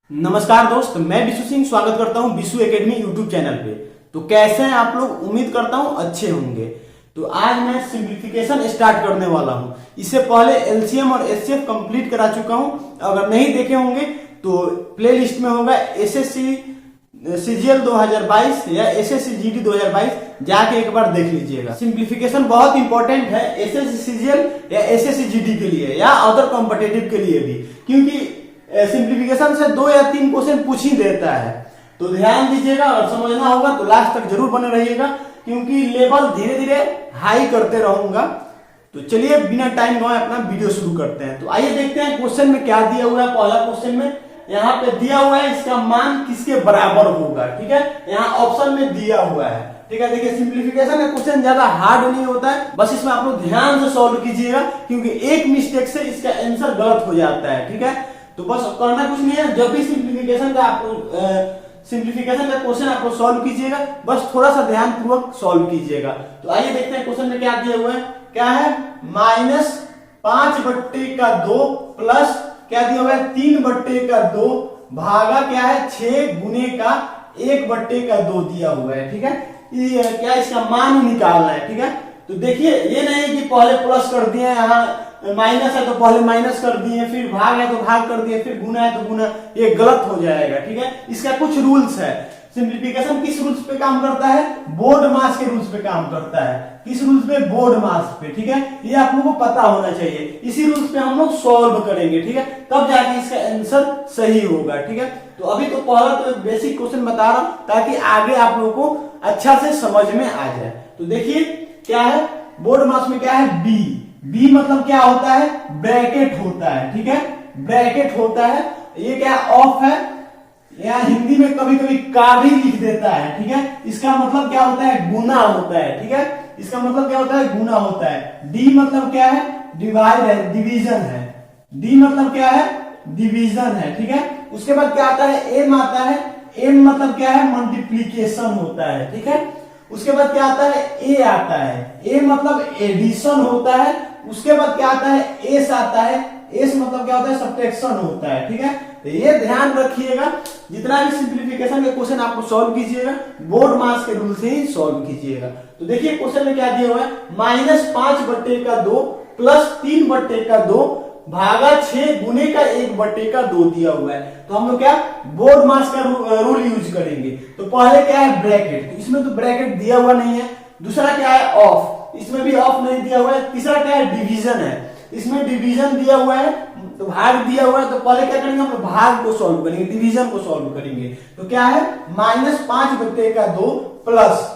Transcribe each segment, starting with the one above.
नमस्कार दोस्त, मैं विशु सिंह स्वागत करता हूं विशु एकेडमी यूट्यूब चैनल पे। तो कैसे हैं आप लोग? उम्मीद करता हूं अच्छे होंगे। तो आज मैं सिंप्लीफिकेशन स्टार्ट करने वाला हूं। इससे पहले एलसीएम और एचसीएफ कंप्लीट करा चुका हूं। अगर नहीं देखे होंगे तो प्लेलिस्ट में होगा एसएससी सीजीएल 2022 या एसएससी जीडी 2022, जाके एक बार देख लीजिएगा। सिंप्लीफिकेशन बहुत इंपॉर्टेंट है एसएससी सीजीएल या एसएससी जीडी के लिए या अदर कॉम्पिटिटिव के लिए भी, क्योंकि सिंप्लीफिकेशन से 2 या 3 क्वेश्चन पूछ ही देता है। तो ध्यान दीजिएगा और समझना होगा तो लास्ट तक जरूर बने रहिएगा, क्योंकि लेवल धीरे धीरे हाई करते रहूंगा। तो चलिए बिना टाइम गवाए अपना वीडियो शुरू करते हैं। तो आइए देखते हैं क्वेश्चन में क्या दिया हुआ है। पहला क्वेश्चन में यहाँ पे दिया हुआ है इसका मान किसके बराबर होगा। ठीक है, यहाँ ऑप्शन में दिया हुआ है। ठीक है, देखिए सिंप्लीफिकेशन का क्वेश्चन ज्यादा हार्ड नहीं होता है, बस इसमें आप लोग ध्यान से सॉल्व कीजिएगा, क्योंकि एक मिस्टेक से इसका आंसर गलत हो जाता है। ठीक है, तो बस करना कुछ नहीं है। जब भी सिंप्लीफिकेशन का क्वेश्चन आपको सॉल्व कीजिएगा, बस थोड़ा सा ध्यान पूर्वक सॉल्व कीजिएगा। तो आइए देखते हैं क्वेश्चन में क्या दिया हुआ है। क्या है? -5/2 प्लस क्या दिया हुआ है 3/2 भागा क्या है 6 गुने का 1/2 दिया हुआ है। ठीक है, ये क्या इसका मान निकालना है। ठीक है, तो देखिए ये नहीं है कि पहले प्लस कर दिए, यहाँ माइनस है तो पहले माइनस कर दिए, फिर भाग है तो भाग कर दिए, फिर गुना है तो गुना, ये गलत हो जाएगा। ठीक है, इसका कुछ रूल्स है। सिंप्लीफिकेशन किस रूल्स पे काम करता है? बोर्ड मास के रूल्स पे काम करता है। किस रूल्स पे? बोर्ड मास पे। ठीक है, ये आप लोगों को पता होना चाहिए। इसी रूल्स पे हम लोग सॉल्व करेंगे। ठीक है, तब जाके इसका आंसर सही होगा। ठीक है, तो अभी तो पहला तो बेसिक क्वेश्चन बता रहा हूं, ताकि आगे आप लोगों को अच्छा से समझ में आ जाए। तो देखिए क्या है, बोर्ड मास में क्या है? बी मतलब क्या होता है? ब्रैकेट होता है। ठीक है, ब्रैकेट होता है। ये क्या ऑफ है, या हिंदी में कभी कभी का भी लिख देता है। ठीक है, इसका मतलब क्या होता है? गुना होता है। ठीक है, इसका मतलब क्या होता है? गुना होता है। डी मतलब क्या है? डिवाइड है, डिवीजन है। डी मतलब क्या है? डिवीजन है। ठीक है, उसके बाद क्या आता है? एम आता है। एम मतलब क्या है? मल्टीप्लीकेशन होता है। ठीक है, उसके बाद क्या आता है? ए आता है। ए मतलब एडिशन होता है। उसके बाद क्या आता है? एस आता है। एस मतलब क्या होता है? सब्ट्रैक्शन होता है। ठीक है, तो ये ध्यान रखिएगा। जितना भी सिंप्लीफिकेशन के क्वेश्चन आपको सॉल्व कीजिएगा, बोर्ड मास के रूल से ही सॉल्व कीजिएगा। तो देखिए क्वेश्चन में क्या दिया हुआ है? -5/2 प्लस 3/2 भागा 6 गुने का 1/2 दिया हुआ है। तो हम लोग क्या बोर्ड मास का रूल यूज करेंगे। तो पहले क्या है? ब्रैकेट। तो इसमें तो ब्रैकेट दिया हुआ नहीं है। दूसरा क्या है? ऑफ। इसमें भी ऑफ नहीं दिया हुआ है। तीसरा क्या है? डिवीजन है। इसमें डिवीजन दिया हुआ है, तो भाग दिया हुआ है। तो पहले क्या करेंगे? हम लोग भाग को सॉल्व करेंगे, डिवीजन को सॉल्व करेंगे। तो क्या है? -5/2 प्लस,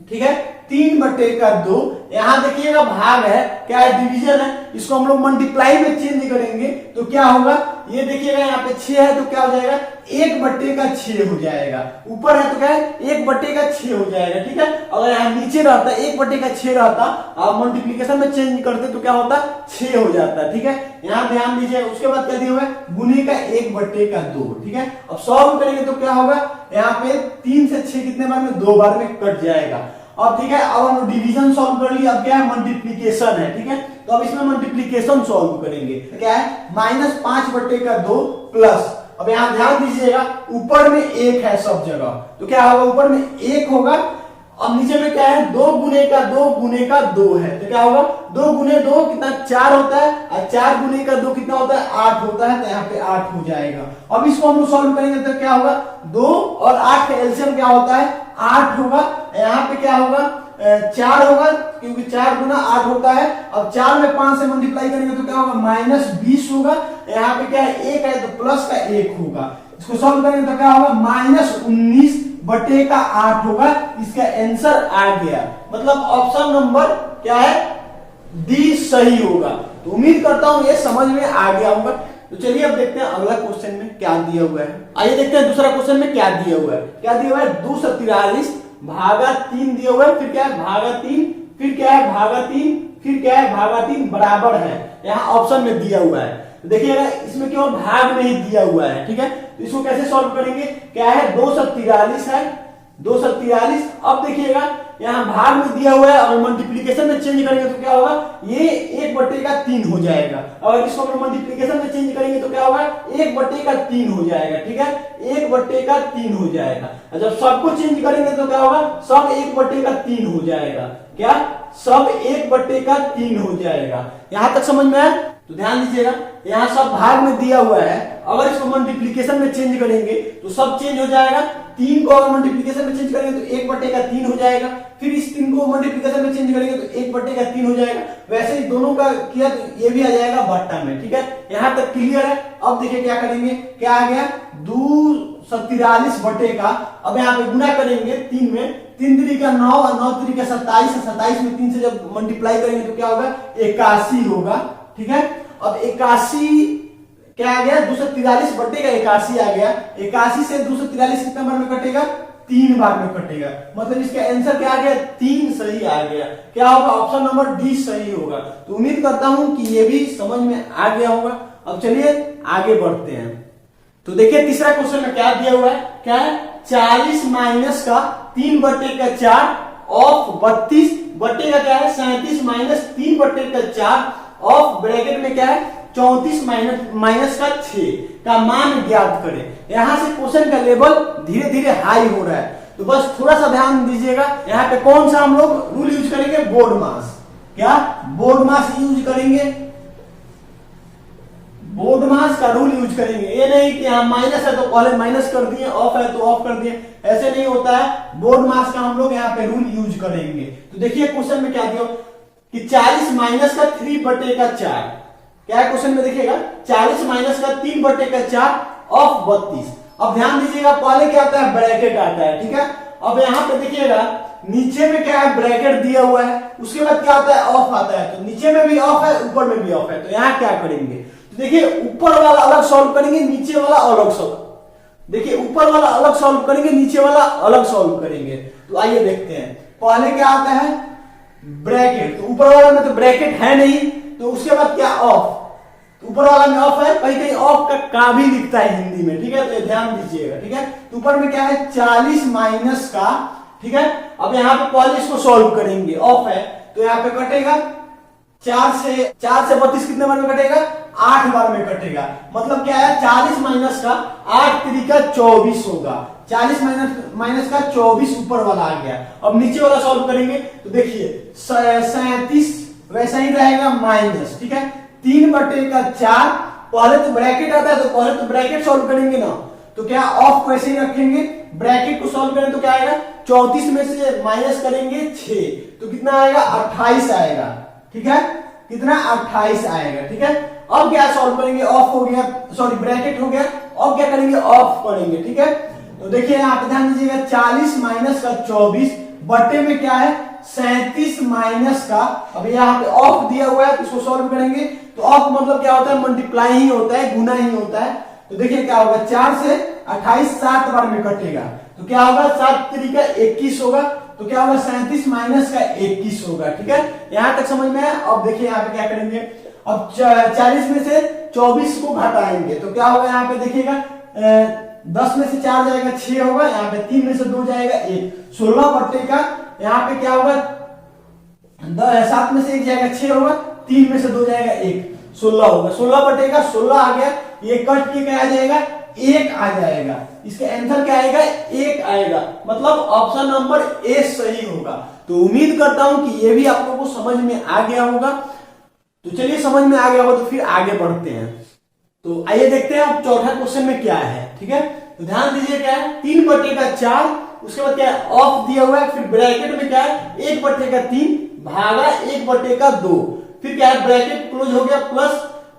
ठीक है, 3/2। यहां देखिएगा भाग है, क्या है? डिवीजन है। इसको हम लोग मल्टीप्लाई में चेंज करेंगे तो क्या होगा? ये देखिएगा यहाँ पे 6 है तो क्या हो जाएगा? 1/6 हो जाएगा। ऊपर है तो क्या है? 1/6 हो जाएगा। ठीक है, अगर यहाँ नीचे रहता 1/6 रहता, आप मल्टीप्लीकेशन में चेंज करते तो क्या होता? 6 हो जाता। ठीक है, यहाँ ध्यान दीजिए। उसके बाद क्या दिया हुआ है? गुने का 1/2। ठीक है, अब सॉल्व करेंगे तो क्या होगा? यहाँ पे 3 से 6 कितने बार में? 2 बार में कट जाएगा। अब ठीक है, अब हम डिवीजन सॉल्व कर लिया। अब क्या है? मल्टीप्लीकेशन है। ठीक है, तो अब इसमें मल्टीप्लीकेशन सॉल्व करेंगे। क्या है? -5/2 प्लस, अब यहां ध्यान दीजिएगा, ऊपर में 1 है सब जगह, तो क्या होगा? ऊपर में 1 होगा। अब नीचे में क्या है? 2 गुने का 2 गुने का 2 है, तो क्या होगा? 2 गुने 2 कितना? 4 होता है, और 4 गुने का 2 कितना होता है? 8 होता है। तो यहाँ पे 8 हो जाएगा। अब इसको हम सॉल्व करेंगे तो क्या होगा? 2 और 8 का एलसीएम क्या होता है? 8 होगा। यहाँ पे क्या होगा? 4 होगा, क्योंकि 4 गुना 8 होता है। अब 4 में 5 से मल्टीप्लाई करेंगे तो क्या होगा? -20 होगा। यहाँ पे क्या है? 1 है तो प्लस का 1 होगा। इसको सॉल्व करेंगे तो क्या होगा? -19/8 होगा। इसका आंसर आ गया। मतलब ऑप्शन नंबर क्या है? डी सही होगा। तो उम्मीद करता हूं ये समझ में आ गया होगा। तो चलिए अब देखते हैं अगला क्वेश्चन में क्या दिया हुआ है। आइए देखते हैं दूसरा क्वेश्चन में क्या दिया हुआ है। क्या दिया हुआ है? 243 भागा 3 दिया हुआ है। फिर क्या है? भागा 3, फिर क्या है? भागा 3, फिर क्या है? भागा 3 बराबर है। यहाँ ऑप्शन में दिया हुआ है। तो देखिएगा इसमें केवल भाग में ही दिया हुआ है। ठीक है, तो इसको कैसे सॉल्व करेंगे? क्या है? 243 है, 243। अब देखिएगा यहाँ भाग में दिया हुआ है और मल्टीप्लीकेशन में चेंज करेंगे तो क्या होगा, ये 1/3 हो जाएगा। और इसको हम मल्टीप्लीकेशन में चेंज करेंगे तो क्या होगा, 1/3 हो जाएगा। ठीक है, 1/3 हो जाएगा। जब सबको चेंज करेंगे तो क्या होगा, सब 1/3 हो जाएगा। क्या, सब 1/3 हो जाएगा। यहां तक समझ में आया? तो ध्यान दीजिएगा, यहाँ सब भाग में दिया हुआ है, अगर इसको मल्टीप्लीकेशन में चेंज करेंगे तो सब चेंज हो जाएगा। 3 को अगर मल्टीप्लीकेशन में चेंज करेंगे तो 1/3 हो जाएगा। फिर इस 3 को मल्टीप्लीकेशन में चेंज करेंगे तो 1/3 हो जाएगा। वैसे ही दोनों का किया तो ये भी आ जाएगा बट्टा में। ठीक है, यहाँ तक क्लियर है। अब देखिए क्या करेंगे, क्या आ गया, 243 बटे का, अब यहाँ पे गुना करेंगे 3 में, 3 3 का 9 और 9 3 का 27, 27 में 3 से जब मल्टीप्लाई करेंगे तो क्या होगा, 81 होगा। ठीक है, अब 81 क्या आ गया, 243 बटे का 81 आ गया। 81 से 243 कितने बार में कटेगा, 3 बार में कटेगा। मतलब इसका आंसर क्या आ गया, 3 सही आ गया। क्या होगा, ऑप्शन नंबर डी सही होगा। तो उम्मीद करता हूं कि ये भी समझ में आ गया होगा। अब चलिए आगे बढ़ते हैं। तो देखिए तीसरा क्वेश्चन में क्या दिया हुआ है, क्या है, 40 माइनस का 3/4 ऑफ 32 बटे का क्या है, 37 माइनस 3/4 ऑफ ब्रैकेट में क्या है, 34 माइनस का 6 का मान ज्ञात करें। यहां से क्वेश्चन का लेवल धीरे धीरे हाई हो रहा है, तो बस थोड़ा सा ध्यान दीजिएगा। यहाँ पे कौन सा हम लोग रूल यूज करेंगे, बोर्ड मास। क्या, बोर्ड मास यूज करेंगे, बोर्ड मास का रूल यूज करेंगे। ये नहीं कि यहाँ माइनस है तो पहले माइनस कर दिए, ऑफ है तो ऑफ कर दिए, ऐसे नहीं होता है। बोर्ड मास का हम लोग यहाँ पे रूल यूज करेंगे। तो देखिए क्वेश्चन में क्या दिया कि 40 माइनस का 3/4, क्या है क्वेश्चन में देखिएगा, 40 माइनस का 3/4 ऑफ 32। अब ध्यान दीजिएगा, पहले क्या आता है, ब्रैकेट आता है। ठीक है, अब यहाँ पे देखिएगा नीचे में क्या है, ब्रैकेट दिया हुआ है, उसके बाद क्या आता है, ऑफ आता है। तो नीचे में भी ऑफ है, ऊपर में भी ऑफ है। तो यहाँ क्या करेंगे, तो देखिए ऊपर वाला अलग सॉल्व करेंगे, नीचे वाला अलग सॉल्व, देखिए ऊपर वाला अलग सॉल्व करेंगे, नीचे वाला अलग सॉल्व करेंगे। तो आइए देखते हैं, पहले क्या आता है, ब्रैकेट। तो ऊपर वाला में तो ब्रैकेट है नहीं, तो उसके बाद क्या, ऑफ। ऊपर वाला में ऑफ है, कहीं कहीं ऑफ का भी लिखता है हिंदी में। ठीक है, तो ध्यान दीजिएगा। ठीक है, तो ऊपर में क्या है, 40 माइनस का। ठीक है, अब यहाँ पे पहले इसको सॉल्व करेंगे, ऑफ है तो यहाँ पे कटेगा 4 से 32 कितने बार में कटेगा, 8 बार में कटेगा। मतलब क्या है, 40 माइनस का 8 3 का 24 होगा। 40 माइनस का 24 ऊपर वाला आ गया। अब नीचे वाला सॉल्व करेंगे तो देखिए 37 वैसा ही रहेगा माइनस। ठीक है, 3/4, पहले तो ब्रैकेट आता है तो पहले तो ब्रैकेट सॉल्व करेंगे ना, तो क्या ऑफ को ऐसे ही रखेंगे, ब्रैकेट को सॉल्व करें तो क्या आएगा, 34 में से माइनस करेंगे 6 तो कितना आएगा, 28 आएगा। ठीक है, कितना, 28 आएगा। ठीक है, अब क्या सॉल्व करेंगे, ऑफ हो गया, सॉरी ब्रैकेट हो गया, अब क्या करेंगे, ऑफ करेंगे। ठीक है, तो देखिए यहाँ पे ध्यान दीजिएगा, 40 माइनस का 24 बटे में क्या है, 37 माइनस का, अब यहाँ पे ऑफ दिया हुआ है तो इसको सॉल्व करेंगे। तो ऑफ मतलब क्या होता है, मल्टीप्लाई ही होता है, गुना ही होता है। तो देखिए क्या होगा, 4 से 28 7 बार में कटेगा, तो क्या होगा, 7 3 का 21 होगा। तो क्या होगा, 37 माइनस का 21 होगा। ठीक है, यहां तक समझ में आया। अब देखिए यहाँ पे क्या करेंगे, अब 40 में से 24 को घटाएंगे तो क्या होगा, यहाँ पे देखिएगा 10 में से 4 जाएगा 6 होगा, यहाँ पे 3 में से 2 जाएगा 1, 16 बटे का, यहाँ पे क्या होगा, 7 में से 1 जाएगा 6 होगा, 3 में से 2 जाएगा 1, 16 होगा। 16 बटे का 16 आ गया, ये कट के क्या आ जाएगा, 1 आ जाएगा। इसका आंसर क्या आएगा, 1 आएगा। मतलब ऑप्शन नंबर ए सही होगा। तो उम्मीद करता हूं कि ये भी आप लोगों को समझ में आ गया होगा। तो चलिए समझ में आ गया होगा तो फिर आगे बढ़ते हैं। तो आइए देखते हैं अब चौथा क्वेश्चन में क्या है। ठीक है, तो ध्यान दीजिए क्या है, 3/4, उसके बाद क्या है, ऑफ दिया हुआ है, फिर ब्रैकेट में क्या है, 1/3 भागा 1/2, फिर क्या है, ब्रैकेट क्लोज हो गया, प्लस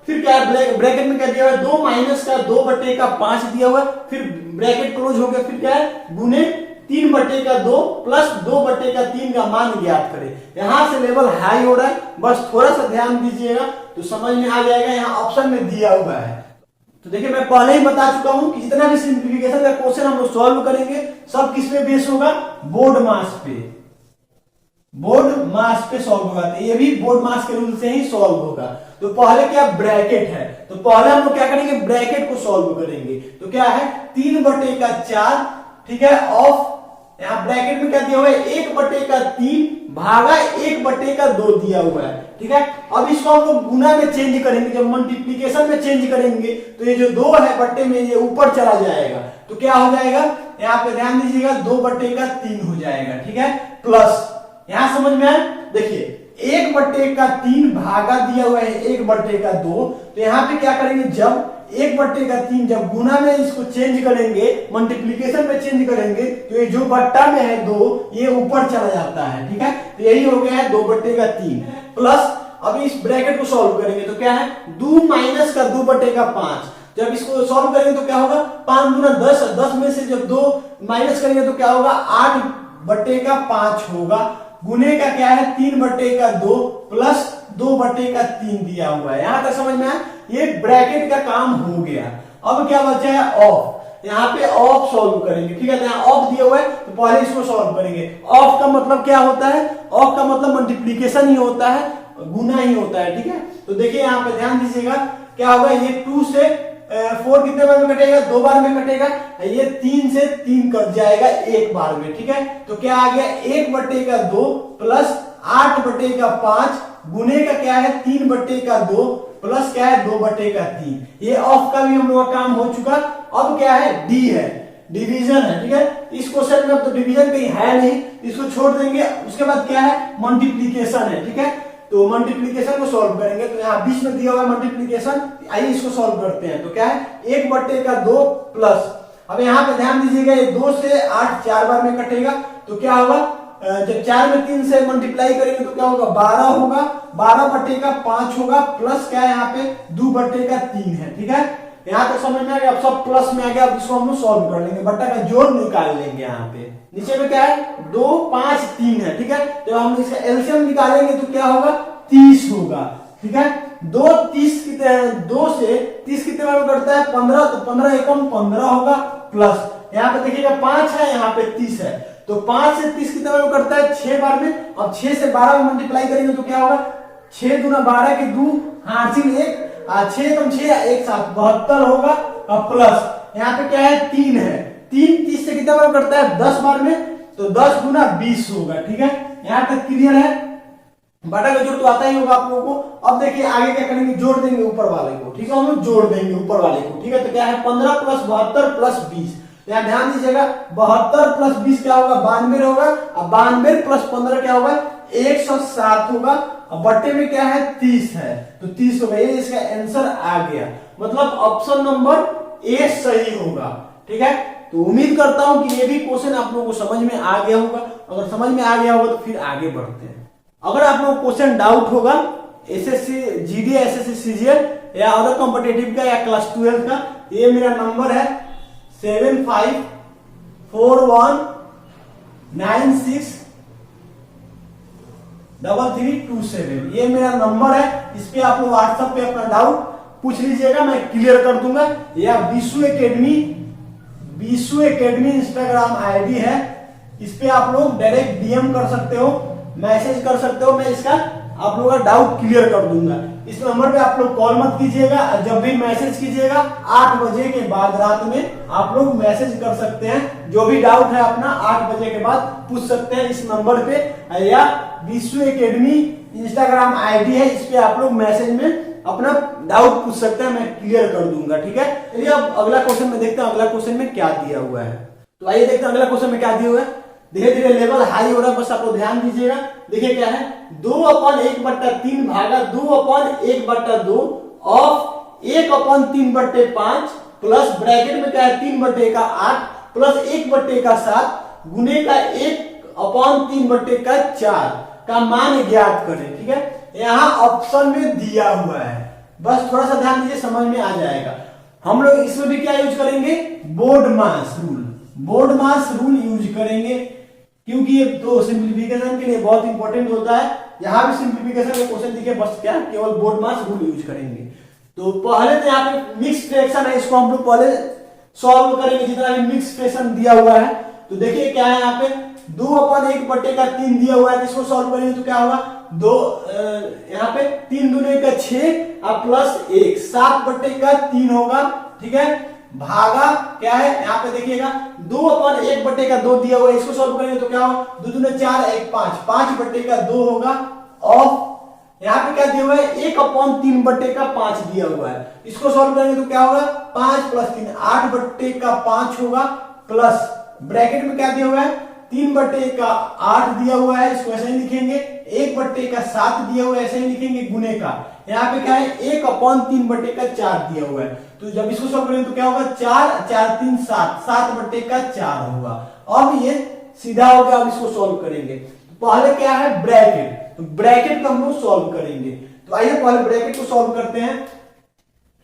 फिर क्या है, ब्रैकेट में क्या दिया हुआ है, 2 माइनस का 2/5 दिया हुआ है, फिर ब्रैकेट क्लोज हो गया, फिर क्या है, गुने 3/2 प्लस 2/3 का मान ज्ञात करें। यहां से लेवल हाई हो रहा है, बस थोड़ा सा ध्यान दीजिएगा तो समझ में आ जाएगा। यहाँ ऑप्शन में दिया हुआ है। तो देखिए मैं पहले ही बता चुका हूं कि जितना भी सिंप्लीफिकेशन का क्वेश्चन हम लोग सॉल्व करेंगे सब किस पे बेस होगा, बोर्ड मास पे, बोर्ड मास पे सॉल्व होगा। तो ये भी बोर्ड मास के रूल से ही सॉल्व होगा। तो पहले क्या, ब्रैकेट है, तो पहले हम लोग क्या करेंगे, ब्रैकेट को सॉल्व करेंगे। तो क्या है, 3/4, ठीक है, ऑफ यहाँ ब्रैकेट में क्या दिया हुआ है, 1/3 भागा 1/2 दिया हुआ है, ठीक है। अब इसको हम लोग गुना में चेंज करेंगे, जब मल्टीप्लीकेशन में चेंज करेंगे तो ये जो 2 है बट्टे में ये ऊपर चला जाएगा, तो क्या हो जाएगा, यहाँ पे ध्यान दीजिएगा 2/3 हो जाएगा, ठीक है। प्लस यहाँ समझ में आया, देखिए 1/3 भागा दिया हुआ है 1/2, तो यहाँ पे क्या करेंगे, जब 1/3 जब गुना में इसको चेंज करेंगे, मल्टीप्लीकेशन में चेंज करेंगे, तो ये जो बट्टा में है 2 ये ऊपर चला जाता है, ठीक है। तो यही हो गया है 2/3 प्लस। अभी इस ब्रैकेट को सॉल्व करेंगे तो क्या है, 2 माइनस का 2/5। जब इसको सॉल्व करेंगे तो क्या होगा, 5 दूना 10, 10 में से जब 2 माइनस करेंगे तो क्या होगा, 8/5 होगा। गुने का क्या है, 3/2 प्लस 2/3 दिया हुआ है। यहां तक समझ में आया, ये ब्रैकेट का काम हो गया। अब क्या बचा है, ऑफ। यहाँ पे ऑफ सॉल्व करेंगे, ठीक है। तो यहाँ ऑफ दिया हुआ है तो पहले इसको सॉल्व करेंगे। ऑफ का मतलब क्या होता है, ऑफ का मतलब मल्टीप्लीकेशन ही होता है, गुना ही होता है, ठीक है। तो देखिए यहाँ पे ध्यान दीजिएगा, क्या होगा, ये 2 से 4 कितने बार में कटेगा, 2 बार में कटेगा। ये 3 से 3 कट जाएगा एक बार में, ठीक है। तो क्या आ गया, 1/2 प्लस 8/5 गुने का क्या है, 3/2 प्लस क्या है, 2/3। ये ऑफ का भी हम लोग का काम हो चुका। अब क्या है, डी है, डिवीजन है, ठीक है। इस क्वेश्चन में अब तो डिवीजन कहीं है नहीं, इसको छोड़ देंगे। उसके बाद क्या है, मल्टीप्लीकेशन है, ठीक है। तो मल्टीप्लीकेशन को सॉल्व करेंगे, तो यहाँ बीच में दिया हुआ है मल्टीप्लीकेशन, आइए इसको सॉल्व करते हैं। तो क्या है, 1/2 प्लस, अब यहाँ पे ध्यान दीजिएगा, ये 2 से 8 4 बार में कटेगा, तो क्या होगा, जब 4 में 3 से मल्टीप्लाई करेंगे तो क्या होगा, 12 होगा, 12/5 होगा, प्लस क्या है यहाँ पे 2/3 है, ठीक है। यहाँ तक समझ में आ गया, अब सब प्लस में आ गया। अब इसको हम लोग सॉल्व कर लेंगे, बट्टा का जोड़ निकाल लेंगे। यहाँ पे नीचे में क्या है, 2 5 3 है, ठीक है। जब हम इसका एलसीएम निकालेंगे तो क्या होगा, 30 होगा, ठीक है। 2 से 30 कितने बार में कटता है, 15, तो 15 एकम 15 होगा, प्लस यहाँ पे देखिएगा 5 है, यहाँ पे 30 है, तो 5 से 30 कितने बार में कटता है, 6 बार में। अब 6 से 12 में मल्टीप्लाई करेंगे तो क्या होगा, 6 दूना 12 के 2 हासिल 1, 6 कम 6 1 7 72 होगा। अब प्लस यहाँ पे क्या है, 3 है, 3 30 से कितना बार कटता है, 10 बार में, तो 10 गुना 20 होगा, ठीक है। यहाँ तक क्लियर है, बटा का जोड़ तो आता ही होगा आप लोगों को। अब देखिए आगे क्या करेंगे, जोड़ देंगे ऊपर वाले को, ठीक है। हम लोग जोड़ देंगे ऊपर वाले को, ठीक है। तो क्या है, 15 प्लस 72 प्लस 20, यहाँ ध्यान दीजिएगा, 72 प्लस 20 क्या होगा, 92 होगा। अब 92 प्लस 15 क्या होगा, 107 होगा। अब बट्टे में क्या है, 30 है, तो 30 होगा। ये इसका आंसर आ गया, मतलब ऑप्शन नंबर ए सही होगा, ठीक है। तो उम्मीद करता हूं कि ये भी क्वेश्चन आप लोगों को समझ में आ गया होगा। अगर समझ में आ गया होगा तो फिर आगे बढ़ते हैं। अगर आप लोगों को क्वेश्चन डाउट होगा एसएससी जीडी, एसएससी सीजीएल या अदर कॉम्पिटिटिव का या क्लास 12 का, ये मेरा नंबर है 7541963327। ये मेरा नंबर है, इस पे आप लोग व्हाट्सएप पे अपना डाउट पूछ लीजिएगा, मैं क्लियर कर दूंगा। या विश्व एकेडमी इंस्टाग्राम आईडी है, इस पे आप लोग डायरेक्ट डीएम कर सकते हो, मैसेज कर सकते हो, मैं इसका आप लोगों का डाउट क्लियर कर दूंगा। इस नंबर पे आप लोग कॉल मत कीजिएगा, जब भी मैसेज कीजिएगा 8 बजे के बाद रात में आप लोग मैसेज कर सकते हैं। जो भी डाउट है अपना 8 बजे के बाद पूछ सकते हैं इस नंबर पे, या विश्व एकेडमी इंस्टाग्राम आईडी है, इस पे आप लोग मैसेज में अपना डाउट पूछ सकते हैं, मैं क्लियर कर दूंगा, ठीक है। चलिए अब अगला क्वेश्चन में देखते हैं, अगला क्वेश्चन में क्या दिया हुआ है। तो आइए देखते हैं अगला क्वेश्चन में क्या दिया हुआ है। धीरे धीरे लेवल हाई हो रहा है, बस आप लोग ध्यान दीजिएगा। देखिए क्या है, 2/1/3 भागा 2/1/2 ऑफ 1/3/5 प्लस ब्रैकेट में क्या है, 3/8 प्लस 1/7 गुने का 1/3/4 का मान ज्ञात करें, ठीक है। यहाँ ऑप्शन में दिया हुआ है, बस थोड़ा सा ध्यान दीजिए, समझ में आ जाएगा। हम लोग इसमें भी क्या यूज करेंगे, बोर्ड मास रूल यूज करेंगे, क्योंकि ये तो सिंप्लीफिकेशन के लिए बहुत इंपॉर्टेंट होता है। यहाँ भी सिंप्लीफिकेशन का क्वेश्चन दिखे, बस क्या केवल बोर्ड मास रूल यूज करेंगे। तो पहले तो यहाँ पे मिक्स फ्रैक्शन है, इसको हम लोग पहले सॉल्व करेंगे, जितना भी मिक्स फ्रैक्शन दिया हुआ है। तो देखिए क्या है, यहाँ पे 2/1/3 दिया हुआ है, इसको सॉल्व करेंगे तो क्या होगा, 2 यहाँ पे 3 दूने का 6 और प्लस 1 7/3 होगा, ठीक है। भागा क्या है यहाँ पे देखिएगा 2/1/2 दिया हुआ है, इसको सॉल्व करेंगे तो क्या होगा 2 दूने 4 1 5 5/2 होगा। ऑफ यहाँ पे क्या दिया हुआ है 1/3/5 दिया हुआ है, इसको सॉल्व करेंगे तो क्या होगा 5 + 3 8/5 होगा, प्लस ब्रैकेट में क्या दिया हुआ है 3/8 दिया हुआ है, इसको ऐसे ही लिखेंगे। 1/7 दिया हुआ है, ऐसे ही लिखेंगे गुने का। यहाँ पे क्या है 1/3/4 दिया हुआ है, तो जब इसको सॉल्व करेंगे तो क्या होगा 4 4 3 7 7/4 होगा। अब ये सीधा हो गया। अब इसको सॉल्व करेंगे तो पहले क्या है ब्रैकेट, तो ब्रैकेट को हम लोग सॉल्व करेंगे। तो आइए पहले ब्रैकेट को सॉल्व करते हैं।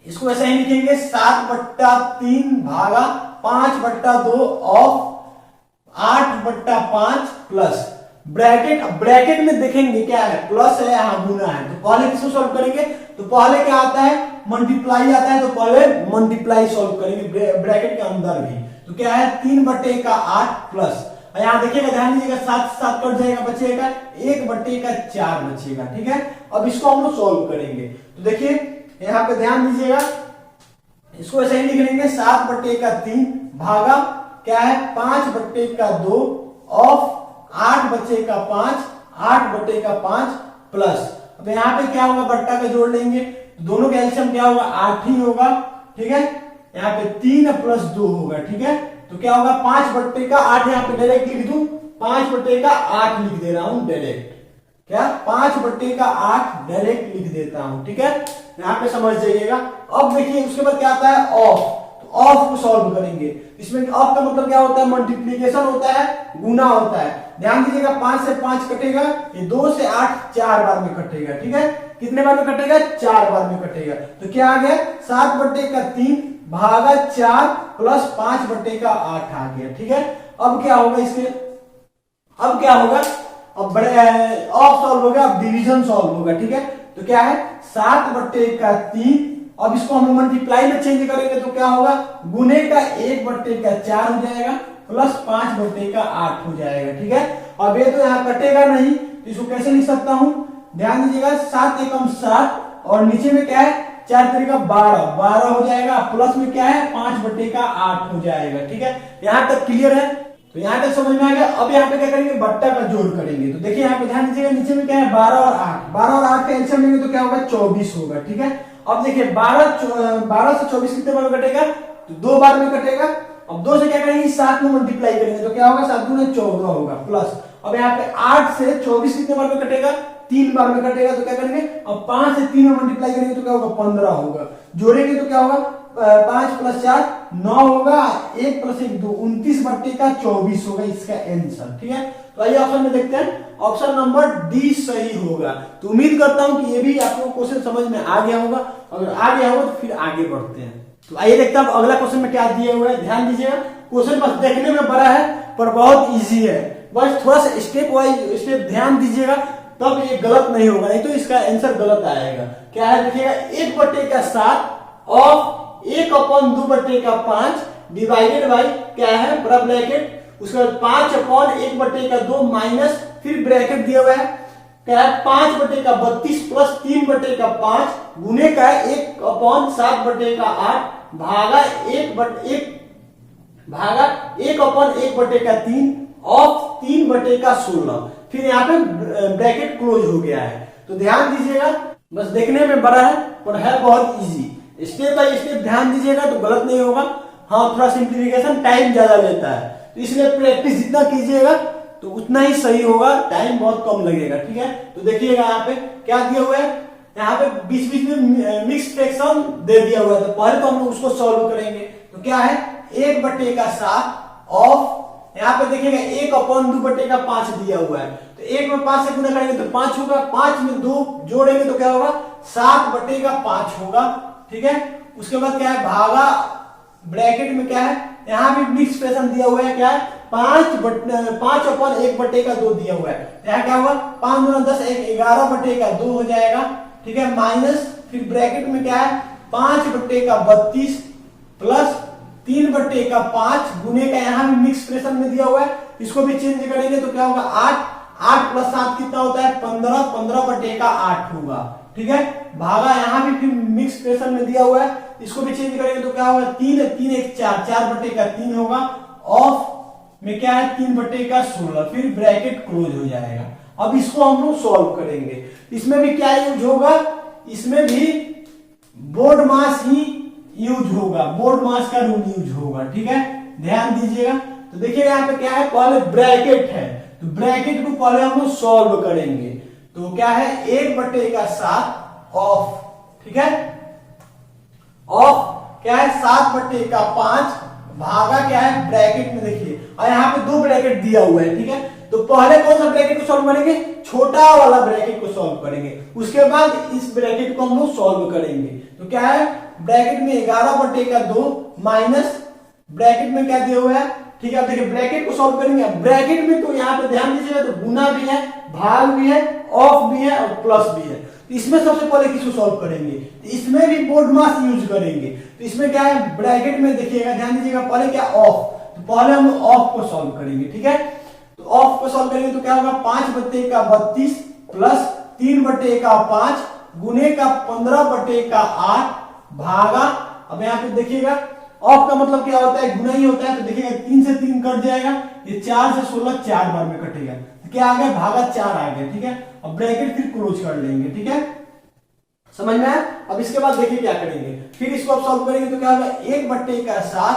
इसको ऐसे ही लिखेंगे 7/3 भागा 5/2 ऑफ 8/5 प्लस ब्रैकेट में देखेंगे क्या है प्लस है यहाँ गुना है, तो पहले किसको सॉल्व करेंगे तो पहले क्या आता है मल्टीप्लाई आता है, तो पहले मल्टीप्लाई सॉल्व करेंगे ब्रैकेट के अंदर भी। तो क्या है 3/8 प्लस यहाँ देखिएगा ध्यान दीजिएगा 7 7 कट जाएगा, बचेगा 1/4 बचेगा। ठीक है, अब इसको हम लोग सॉल्व करेंगे। तो देखिए यहाँ पे ध्यान दीजिएगा, इसको ऐसे ही लिख लेंगे 7/3 भागा क्या है 5/2 ऑफ 8/5 8/5 प्लस अब यहाँ पे क्या होगा बट्टा का जोड़ लेंगे, तो दोनों का एलसीएम क्या होगा 8 ही होगा। ठीक है, यहाँ पे 3 + 2 होगा। ठीक है, तो क्या होगा 5/8 यहाँ पे डायरेक्ट लिख दूं 5/8 लिख दे रहा हूं डायरेक्ट, क्या 5/8 डायरेक्ट लिख देता हूं। ठीक है, यहाँ पे समझ जाइएगा। अब देखिए उसके बाद क्या आता है ऑफ, तो ऑफ को सॉल्व करेंगे। इसमें ऑफ का मतलब क्या होता है मल्टीप्लीकेशन होता है, गुना होता है। ध्यान दीजिएगा 5 से 5 कटेगा, ये 2 से 8 4 बार में कटेगा। ठीक है, कितने बार में कटेगा 4 बार में कटेगा। तो क्या आ गया 7/3 भागा 4 प्लस 5/8 आ गया। ठीक है, अब क्या होगा इसके, अब क्या होगा अब ऑफ सॉल्व होगा, अब डिवीजन सॉल्व होगा। ठीक है, तो क्या है 7/3, अब इसको हम मल्टीप्लाई में चेंज करेंगे तो क्या होगा गुने का 1/4 हो जाएगा प्लस 5/8 हो जाएगा। ठीक है, अब ये तो यहाँ कटेगा नहीं, तो इसको कैसे लिख सकता हूं ध्यान दीजिएगा 7 एकम 7 और नीचे में क्या है 4 3 12 हो जाएगा, प्लस में क्या है 5/8 हो जाएगा। ठीक है, यहां तक क्लियर है, तो यहां तक समझ में आ गया। अब यहाँ पे क्या करेंगे बट्टा का जोड़ करेंगे। तो देखिए यहाँ पे ध्यान दीजिएगा नीचे में क्या है 12 और 8 का एलसीएम लेंगे तो क्या होगा 24 होगा। ठीक है, अब देखिए 12 से 24 कितने बार में कटेगा तो 2 बार में कटेगा। अब 2 से क्या करेंगे 7 में मल्टीप्लाई करेंगे तो क्या होगा 7 दूने 14 होगा, प्लस अब यहाँ पे 8 से 24 कितने बार में कटेगा 3 बार में कटेगा, तो क्या करेंगे अब 5 से 3 में मल्टीप्लाई करेंगे तो क्या होगा 15 होगा, जोड़ेंगे तो क्या होगा 5 + 4 9 होगा, 1 + 1 2 29/24 होगा इसका आंसर। ठीक है, तो आइए ऑप्शन में देखते हैं, ऑप्शन नंबर डी सही होगा। तो उम्मीद करता हूं कि ये भी आपको क्वेश्चन समझ में आ गया होगा, अगर आ गया होगा तो फिर आगे बढ़ते हैं। तो आइए देखते हैं अगला क्वेश्चन में क्या दिया हुआ है। ध्यान दीजिएगा क्वेश्चन बस देखने में बड़ा है पर बहुत इजी है, बस थोड़ा सा स्टेप वाइज स्टेप ध्यान दीजिएगा तब ये गलत नहीं होगा, नहीं तो इसका आंसर गलत आएगा। क्या है देखिएगा 1/7 ऑफ 1/2/5 डिवाइडेड बाई क्या है बड़ा ब्रैकेट, उसके बाद 5/1/2 माइनस फिर ब्रैकेट दिया हुआ है क्या है 5/32 प्लस 3/5 गुने का 1/7/8 भागा 1/1/3 ऑफ 3/16। फिर यहाँ पे ब्रैकेट क्लोज हो गया है। तो ध्यान दीजिएगा बस देखने में बड़ा है पर है बहुत इजी, स्टेप बाय स्टेप ध्यान दीजिएगा तो गलत नहीं होगा। हाँ थोड़ा सिंप्लीफिकेशन टाइम ज्यादा लेता है, तो इसलिए प्रैक्टिस जितना कीजिएगा तो उतना ही सही होगा, टाइम बहुत कम लगेगा। ठीक है, तो देखिएगा यहाँ पे क्या दिया हुआ है, यहाँ पे बीच बीच में मिक्स फ्रैक्शन दे दिया हुआ है। तो पहले तो हम लोग उसको सॉल्व करेंगे। तो क्या है 1/7 ऑफ यहाँ पे देखिएगा 1/2/5 दिया हुआ है, तो 1 में 5 से गुना करेंगे तो 5 होगा, 5 में 2 जोड़ेंगे तो क्या होगा 7/5 होगा। ठीक है, उसके बाद क्या है भागा ब्रैकेट में क्या है यहाँ भी मिक्स फ्रैक्शन दिया हुआ है, क्या है 5/1/2 दिया हुआ है। यहाँ क्या होगा 5 × 10 11/2 हो जाएगा। ठीक है, माइनस फिर ब्रैकेट में क्या है 5/32 प्लस 3/5 गुने का यहाँ भी मिक्स फ्रैक्शन में दिया हुआ है, इसको भी चेंज करेंगे तो क्या होगा 8 + 7 कितना होता है 15 15/8 होगा। ठीक है, भागा यहाँ भी फिर मिक्स फ्रैक्शन में दिया हुआ है इसको भी चेंज करेंगे तो क्या होगा, 3 3 1 4, 4 बटे का 3 होगा, ऑफ में क्या है 3 बटे का 16, फिर ब्रैकेट क्लोज हो जाएगा। अब इसको हम लोग सॉल्व करेंगे। इसमें भी क्या यूज होगा, इसमें भी बोर्ड मास ही यूज होगा, बोर्ड मास का रूल यूज होगा, ठीक है, ध्यान दीजिएगा। तो देखिए यहाँ पे क्या है, पहले ब्रैकेट है, तो ब्रैकेट को पहले हम लोग सॉल्व करेंगे। तो क्या है 1 बटे का 7 ऑफ, ठीक है, ऑफ क्या है 7 बटे का 5 भागा क्या है ब्रैकेट में देखिए, और यहाँ पे 2 ब्रैकेट दिया हुआ है, ठीक है। तो पहले कौन सा ब्रैकेट को सॉल्व करेंगे, छोटा वाला ब्रैकेट को सॉल्व करेंगे, उसके बाद इस ब्रैकेट को हम लोग सॉल्व करेंगे। तो क्या है ब्रैकेट में 11 बटे का 2 माइनस ब्रैकेट में क्या दिया हुआ है, ठीक है। देखिए ब्रैकेट को सॉल्व करेंगे, ब्रैकेट में तो यहाँ पे ध्यान दीजिएगा, तो गुना भी है, भाग भी है, ऑफ भी है और प्लस भी है। तो इसमें सबसे पहले किसको सॉल्व करेंगे, तो इसमें भी बोर्ड मास यूज करेंगे। तो इसमें क्या है ब्रैकेट में देखिएगा, ध्यान दीजिएगा, पहले क्या ऑफ, तो पहले हम ऑफ को सॉल्व करेंगे, ठीक है। तो ऑफ को सॉल्व करेंगे तो क्या होगा 5 बटे का 32 प्लस 3 बटे का 5 गुने का 15 बटे का 8 भागा, अब यहाँ पे देखिएगा ऑफ का मतलब क्या होता है, गुना ही होता है। तो देखिएगा 3 से 3 कट जाएगा, ये 4 से 16 4 बार में कटेगा, तो क्या आ गया भागा 4 आ गया, ठीक है। अब ब्रैकेट फिर क्लोज कर लेंगे, ठीक है, समझ में आया। अब इसके बाद देखिए क्या करेंगे, फिर इसको अब सॉल्व करेंगे तो क्या होगा 1 बटे का 7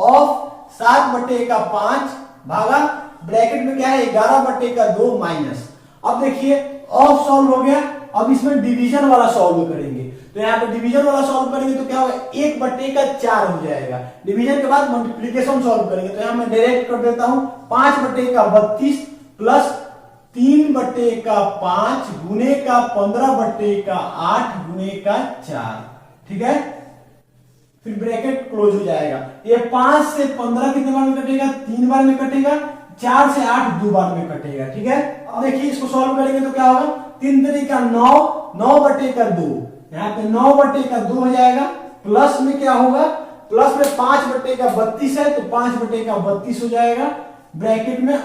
ऑफ 7 बटे का 5 भागा ब्रैकेट में क्या है 11 बटे का 2 माइनस। अब देखिए ऑफ सॉल्व हो गया, अब इसमें डिवीजन वाला सॉल्व करेंगे। तो यहाँ पे डिवीजन वाला सॉल्व करेंगे तो क्या होगा 1 बटे का 4 हो जाएगा। डिवीजन के बाद मल्टीप्लिकेशन सॉल्व करेंगे, तो यहाँ मैं डायरेक्ट कर देता हूं 5 बटे का 32 प्लस 3 बटे का 5 गुने का 15 बटे का 8 गुने का 4, ठीक है, फिर ब्रैकेट क्लोज हो जाएगा। ये 5 से 15 कितने बार में कटेगा, 3 बार में कटेगा, 4 से 8 2 बार में कटेगा, ठीक है। अब देखिए इसको सॉल्व करेंगे तो क्या होगा 3 तरीका 9, 9 बटे का 2, यहाँ पे 9 बटे का 2 हो जाएगा, प्लस में क्या होगा, प्लस में 5 बटे का 32 है, तो 5 बटे का 32 हो जाएगा, ब्रैकेट में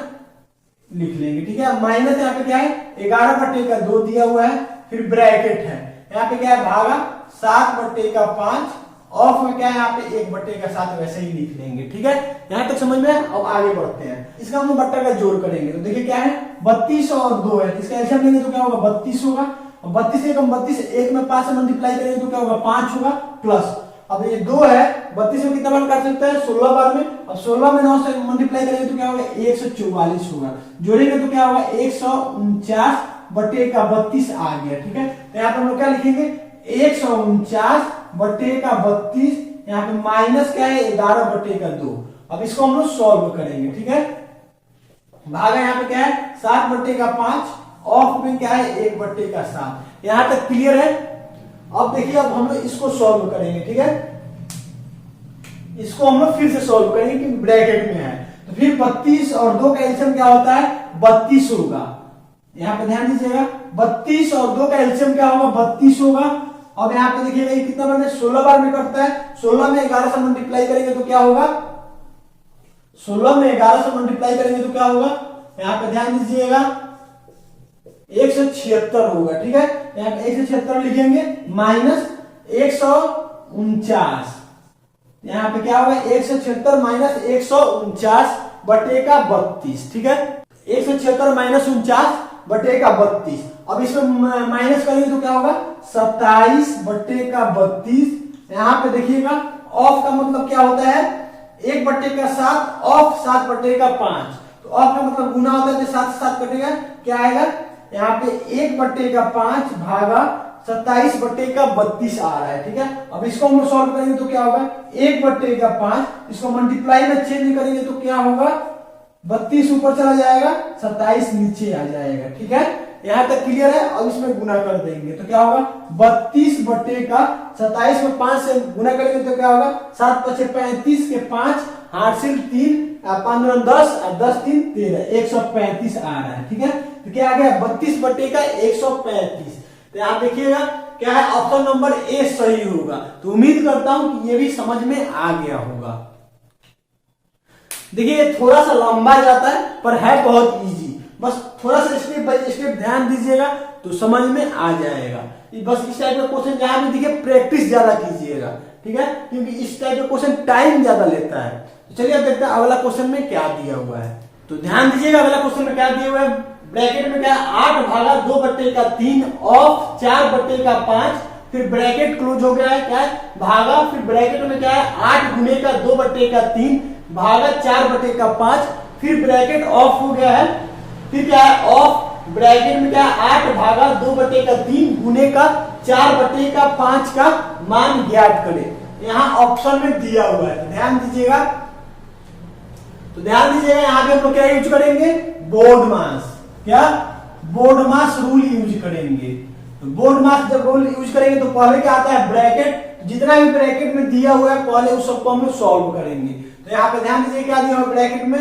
लिख लेंगे, ठीक है। माइनस यहाँ पे क्या है 11 बटे का 2 दिया हुआ है, फिर ब्रैकेट है, यहाँ पे क्या है भागा 7 बटे का 5, ऑफ में क्या है यहाँ पे 1 बटे का 7 वैसे ही लिख लेंगे, ठीक है। यहाँ तक समझ में। अब आगे बढ़ते हैं, इसका हम बट्टा का जोड़ करेंगे। तो देखिए क्या है 32 और 2 है, इसका एलसीएम लेंगे तो क्या होगा 32 होगा, 32 से कम 32 1 में 5 से मल्टीप्लाई करेंगे तो क्या होगा 5 होगा, प्लस अब ये 2 है 32 में कितना बार काट सकता है 16 बार में, अब 16 में 9 से मल्टीप्लाई करेंगे तो क्या होगा 144 होगा, जोड़ेंगे तो क्या होगा 149 बटे का 32 आ गया, ठीक है। तो यहाँ पे हम लोग क्या लिखेंगे 149 बटे का 32, यहाँ पे माइनस क्या है 11 बटे का 2। अब इसको हम लोग सॉल्व करेंगे, ठीक है। भागा यहाँ पे क्या है 7 बटे का 5, ऑफ में क्या है 1 बटे का 7। यहां तक क्लियर है। अब देखिए अब हम लोग इसको सॉल्व करेंगे, ठीक है, इसको हम लोग फिर से सॉल्व करेंगे कि ब्रैकेट में है। तो फिर 32 और 2 का एलसीएम क्या होता है 32 होगा, यहाँ पे ध्यान दीजिएगा 32 और 2 का एलसीएम क्या होगा 32 होगा। अब यहाँ पे देखिएगा ये कितना बार में 16 बार में कटता है, 16 में 11 से मल्टीप्लाई करेंगे तो क्या होगा 16 में 11 से मल्टीप्लाई करेंगे तो क्या होगा, यहाँ पे ध्यान दीजिएगा 176 होगा, ठीक है। यहाँ पे 176 लिखेंगे माइनस 149, यहाँ पे क्या होगा 176 माइनस 149 बटे का 32, ठीक है। 176 माइनस 49 बटे का 32। अब इसमें माइनस करेंगे तो क्या होगा 27 बटे का 32। यहाँ पे देखिएगा ऑफ का मतलब क्या होता है 1 बटे का 7 ऑफ 7 बटे का 5, तो ऑफ का मतलब गुना होता है, तो 7 से 7 कटेगा, क्या आएगा यहाँ पे 1 बटे का 5 भागा 27 बटे का 32 आ रहा है, ठीक है। अब इसको हम सॉल्व करेंगे तो क्या होगा 1 बटे का 5, इसको मल्टीप्लाई में चेंज करेंगे तो क्या होगा 32 ऊपर चला जाएगा 27 नीचे आ जाएगा, ठीक है। यहां तक क्लियर है। अब इसमें गुना कर देंगे तो क्या होगा 32 बटे का 27 में 5 से गुना करेंगे तो क्या होगा 7 पचे 35 के 5 हासिल 3 15 10 10 3 13 135 आ रहा है, ठीक है। तो क्या आ गया 32 बटे का 135। तो आप देखिएगा क्या है ऑप्शन नंबर ए सही होगा। तो उम्मीद करता हूं कि ये भी समझ में आ गया होगा। देखिए ये थोड़ा सा लंबा जाता है पर है बहुत इजी, बस थोड़ा सा स्टेप बाय स्टेप ध्यान दीजिएगा तो समझ में आ जाएगा। बस इस टाइप का क्वेश्चन जहां भी देखिए प्रैक्टिस ज्यादा कीजिएगा, ठीक है, क्योंकि इस टाइप का क्वेश्चन टाइम ज्यादा लेता है। तो चलिए अब देखते हैं अगला क्वेश्चन में क्या दिया हुआ है। तो ध्यान दीजिएगा अगला क्वेश्चन में क्या दिया हुआ है। ब्रैकेट में क्या है 8 भागा 2/3 ऑफ 4/5, फिर ब्रैकेट क्लोज हो गया है, क्या है भागा, फिर ब्रैकेट में क्या है 8 गुने का 2/3 भागा 4/5, फिर ब्रैकेट ऑफ हो गया है, फिर क्या है ऑफ, ब्रैकेट में क्या है 8 भागा 2/3 गुने का 4/5 का मान ज्ञात करें। यहाँ ऑप्शन में दिया हुआ है, ध्यान दीजिएगा। तो ध्यान दीजिएगा यहाँ पे हम लोग क्या यूज करेंगे, बोर्ड मास, क्या बोर्ड मास रूल यूज करेंगे। तो बोर्ड मास जब रूल यूज करेंगे तो पहले क्या आता है ब्रैकेट, जितना भी ब्रैकेट में दिया हुआ है पहले उस सबको हम लोग सॉल्व करेंगे। तो यहाँ पे ध्यान दीजिए क्या दिया हुआ ब्रैकेट में।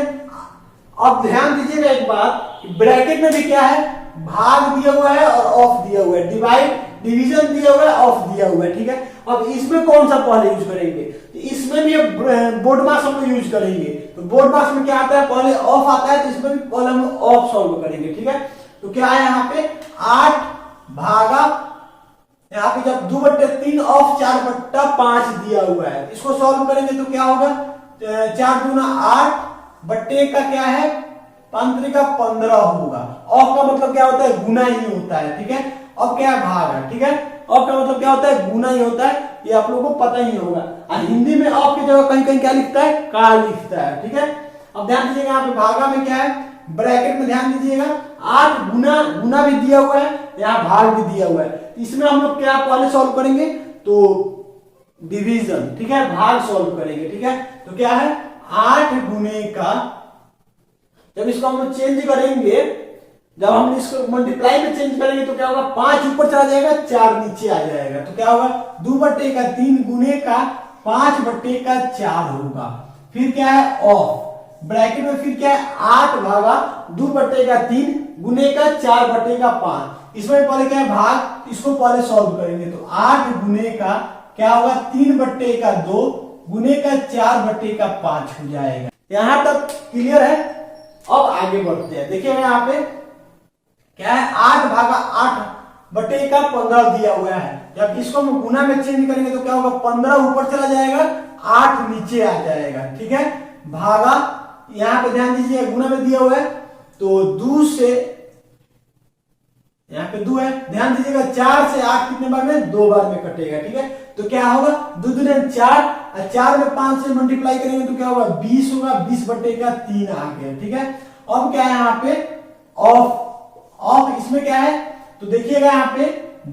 अब ध्यान दीजिएगा एक बात, ब्रैकेट में भी क्या है भाग दिया हुआ है और ऑफ दिया हुआ है, डिवाइड डिवीजन दिया हुआ है, ऑफ दिया हुआ है, ठीक है। अब इसमें कौन सा पहले यूज करेंगे, तो इसमें भी बोर्ड मास हम लोग यूज करेंगे। तो बोर्ड मास में क्या आता है पहले ऑफ आता है, तो इसमें भी पहले हम ऑफ सॉल्व करेंगे, ठीक है। तो क्या है यहाँ पे 8 भागा, यहाँ पे जब 2/3 ऑफ 4/5 दिया हुआ है, इसको सॉल्व करेंगे तो क्या होगा 4 दूना 8 बट्टे का क्या है 5 का 15 होगा। ऑफ का मतलब क्या होता है गुना ही होता है, ठीक है। अब क्या है भाग है, ठीक है। ऑफ का मतलब क्या होता है गुना ही होता है, ये आप लोगों को पता ही होगा। हिंदी में ऑफ की जगह कहीं कहीं क्या लिखता है का लिखता है, ठीक है। अब ध्यान दीजिएगा यहाँ पे भागा में क्या है, ब्रैकेट में ध्यान दीजिएगा 8 गुना, गुना भी दिया हुआ है, यहाँ भाग भी दिया हुआ है। इसमें हम लोग क्या पहले सॉल्व करेंगे तो डिवीजन, ठीक है, भाग सॉल्व करेंगे, ठीक है। तो क्या है 8 गुने का, जब इसको हम लोग चेंज करेंगे, जब हम इसको मल्टीप्लाई में चेंज करेंगे तो क्या होगा 5 ऊपर चला जाएगा 4 नीचे आ जाएगा। तो क्या होगा 2/3 गुने का 5/4 होगा। फिर क्या है ऑफ, ब्रैकेट में फिर क्या है 8 भागा 2/3 गुने का 4/5। इसमें पहले क्या है भाग, इसको पहले सॉल्व करेंगे तो 8 गुने का क्या होगा 3/2 गुने का 4/5 हो जाएगा। यहां तक क्लियर है। अब आगे बढ़ते हैं, देखिए यहाँ पे क्या है 8 भागा 8/15 दिया हुआ है। जब इसको हम गुना में चेंज करेंगे तो क्या होगा 15 ऊपर चला जाएगा 8 नीचे आ जाएगा, ठीक है। भागा यहाँ पे ध्यान दीजिए गुना में दिया हुआ है तो 2 से, यहाँ पे 2 है, ध्यान दीजिएगा 4 से 8 कितने बार में 2 बार में कटेगा, ठीक है। तो क्या होगा 2 दूने 4 और 4 में 5 से मल्टीप्लाई करेंगे तो क्या होगा 20 होगा, 20/3 आ गया, ठीक है। अब क्या है यहाँ पे ऑफ, ऑफ इसमें क्या है तो देखिएगा यहाँ पे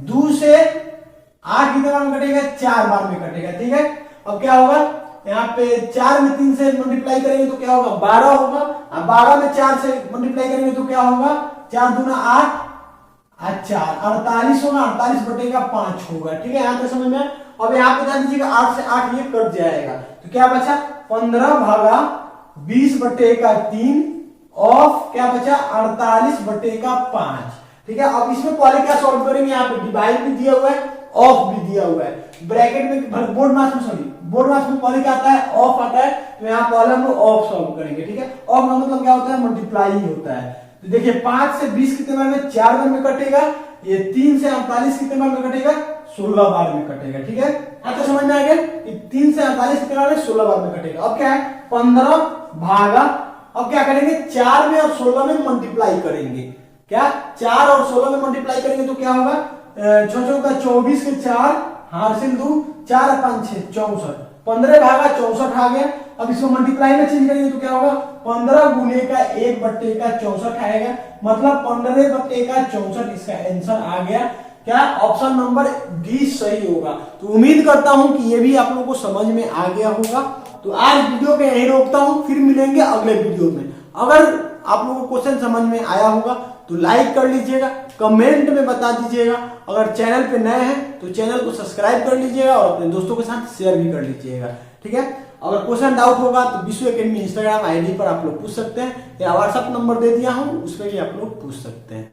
2 से 8 कितने बार में कटेगा 4 बार में कटेगा, ठीक है। अब क्या होगा यहाँ पे 4 में 3 से मल्टीप्लाई करेंगे तो क्या होगा 12 होगा, और 12 में 4 से मल्टीप्लाई करेंगे तो क्या होगा 4 दूना 8 अच्छा 48 होगा, 48/5 होगा, ठीक है। यहाँ पे समझ में। अब यहाँ पे ध्यान दीजिएगा 8 से 8 ये कट जाएगा तो क्या बचा 15 भागा 20/3 ऑफ क्या बचा 48/5, ठीक है। अब इसमें पहले क्या सॉल्व करेंगे, यहाँ पे डिवाइड भी दिया हुआ है ऑफ भी दिया हुआ है। ब्रैकेट में बोर्ड मास में, सॉरी बोर्ड मास में पहले क्या आता है ऑफ आता है, तो यहाँ पहले हम लोग ऑफ सॉल्व करेंगे, ठीक है। ऑफ का मतलब क्या होता है मल्टीप्लाई ही होता है। तो देखिए 5 से 20 कितने बार में 4 बार में कटेगा, ये 3 से 48 कितने बार में कटेगा 16 बार में कटेगा, ठीक है। तो समझ में आ गया कि 3 से 48 कितने बार में 16 बार में कटेगा। अब क्या है 15 भागा, अब क्या करेंगे 4 में और 16 में मल्टीप्लाई करेंगे, क्या 4 और 16 में मल्टीप्लाई करेंगे तो क्या होगा 6 का 24 के 4 हासिल 2 4 5 6 64, 15 भागा 64 आ गया। अब इसको मल्टीप्लाई में चेंज करेंगे तो क्या होगा 15 गुने का 1/64 आएगा, मतलब 15/64 इसका आंसर आ गया। क्या ऑप्शन नंबर डी सही होगा। तो उम्मीद करता हूं कि ये भी आप लोगों को समझ में आ गया होगा। तो आज वीडियो पे यही रोकता हूं, फिर मिलेंगे अगले वीडियो में। अगर आप लोगों को क्वेश्चन समझ में आया होगा तो लाइक कर लीजिएगा, कमेंट में बता दीजिएगा। अगर चैनल पे नए हैं तो चैनल को सब्सक्राइब कर लीजिएगा और अपने दोस्तों के साथ शेयर भी कर लीजिएगा, ठीक है। अगर क्वेश्चन डाउट होगा तो विश्व अकेडमी इंस्टाग्राम आईडी पर आप लोग पूछ सकते हैं, या व्हाट्सएप नंबर दे दिया हूं उस पर भी आप लोग पूछ सकते हैं।